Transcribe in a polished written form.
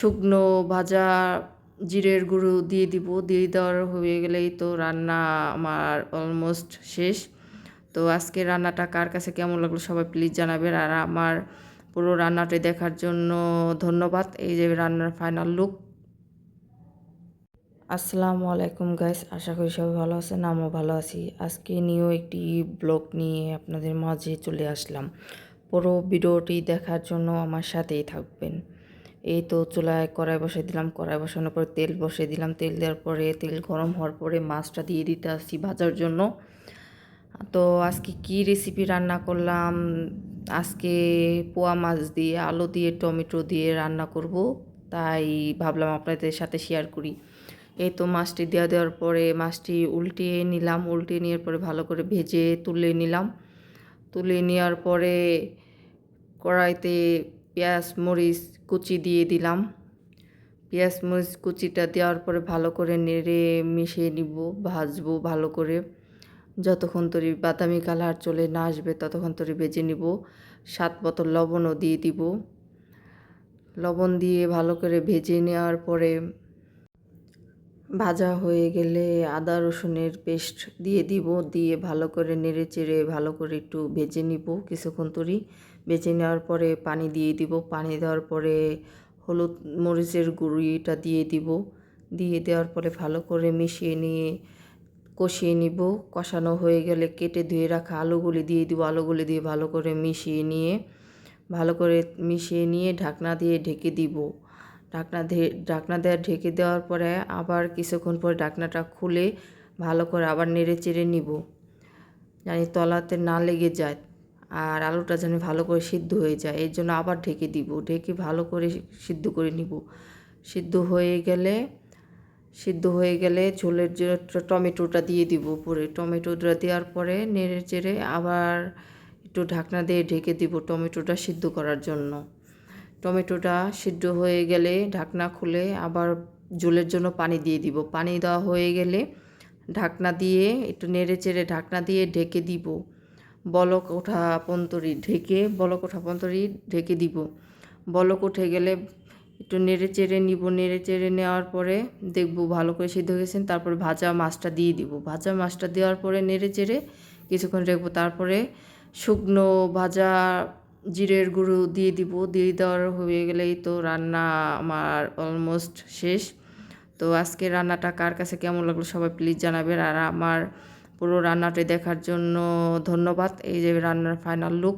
শুকনো ভাজা জিরের গুঁড়ো দিয়ে দিব। দিয়ে দেওয়ার হয়ে গেলেই তো রান্না আমার অলমোস্ট শেষ। তো আজকে রান্নাটা কার কাছে কেমন লাগলো সবাই প্লিজ জানাবেন। আর আমার পুরো রান্নাটি দেখার জন্য ধন্যবাদ। এই যে রান্নার ফাইনাল লুক। আসসালামু আলাইকুম গাইস, আশা করি সবাই ভালো আছেন, আমিও ভালো আছি। আজকে নিয়েও একটি ব্লগ নিয়ে আপনাদের মাঝে চলে আসলাম। পুরো ভিডিওটি দেখার জন্য আমার সাথেই থাকবেন। এই তো চুলায় কড়াই বসিয়ে দিলাম, কড়াই বসানোর পর তেল বসিয়ে দিলাম। তেল দেওয়ার পরে তেল গরম হওয়ার পরে মাছটা দিয়ে দিতে আসছি ভাজার জন্য। তো আজকে কি রেসিপি রান্না করলাম, আজকে পোয়া মাছ দিয়ে আলু দিয়ে টমেটো দিয়ে রান্না করব, তাই ভাবলাম আপনাদের সাথে শেয়ার করি। এই তো মাছটি দেওয়ার পরে মাছটি উল্টিয়ে নিলাম, উল্টিয়ে নেওয়ার পরে ভালো করে ভেজে তুলে নিলাম। তুলে নেওয়ার পরে কড়াইতে পেঁয়াজ মরিচ কুচি দিয়ে দিলাম। পেঁয়াজ মরিচ কুচিটা দেওয়ার পরে ভালো করে নেড়ে মিশিয়ে নিব, ভাজবো ভালো করে যতক্ষণ তরি বাদামি কালার চলে না আসবে ততক্ষণ তরি ভেজে নিব। স্বাদ মতো লবণও দিয়ে দিব। লবণ দিয়ে ভালো করে ভেজে নেওয়ার পরে ভাজা হয়ে গেলে আদা রসুনের পেস্ট দিয়ে দিব। দিয়ে ভালো করে নেড়ে চেড়ে ভালো করে একটু ভেজে নিব কিছুক্ষণ তরি। ভেজে নেওয়ার পরে পানি দিয়ে দিব। পানি দেওয়ার পরে হলুদ মরিচের গুঁড়িটা দিয়ে দিব। দিয়ে দেওয়ার পরে ভালো করে মিশিয়ে নিয়ে কষিয়ে নিব। কষানো হয়ে গেলে কেটে ধুয়ে রাখা আলুগুলি দিয়ে দিব। আলুগুলি দিয়ে ভালো করে মিশিয়ে নিয়ে ঢাকনা দিয়ে ঢেকে দিব। ঢাকনা দেওয়া ঢেকে দেওয়ার পরে আবার কিছুক্ষণ পরে ঢাকনাটা খুলে ভালো করে আবার নেড়ে চেড়ে নিব, জানি তলাতে না লেগে যায় আর আলুটা যেন ভালো করে সিদ্ধ হয়ে যায়। এর জন্য আবার ঢেকে দিব। ঢেকে ভালো করে সিদ্ধ করে নিব। সিদ্ধ হয়ে গেলে ঝোলের যে টমেটোটা দিয়ে দিব উপরে। টমেটোটা দেওয়ার পরে নেড়ে চেড়ে আবার একটু ঢাকনা দিয়ে ঢেকে দিব টমেটোটা সিদ্ধ করার জন্য। টমেটোটা সিদ্ধ হয়ে গেলে ঢাকনা খুলে আবার ঝোলের জন্য পানি দিয়ে দিব। পানি দেওয়া হয়ে গেলে ঢাকনা দিয়ে একটু নেড়ে চেড়ে ঢাকনা দিয়ে ঢেকে দিব। বলক ওঠা পর্যন্ত ঢেকে দিব। বলক উঠে গেলে একটু নেড়ে চেড়ে নিব। নেড়ে চেড়ে নেওয়ার পরে দেখব ভালো করে সিদ্ধ হয়ে গেছেন। তারপরে ভাজা মাছটা দিয়ে দিব। ভাজা মাছটা দেওয়ার পরে নেড়ে চেড়ে কিছুক্ষণ রাখবো। তারপরে শুকনো ভাজা জিরের গুঁড়ো দিয়ে দিব। দিয়ে দেওয়ার হয়ে গেলেই তো রান্না আমার অলমোস্ট শেষ। তো আজকে রান্নাটা কার কাছে কেমন লাগলো সবাই প্লিজ জানাবেন। আর আমার পুরো রান্নাটি দেখার জন্য ধন্যবাদ। এই যে রান্নার ফাইনাল লুক।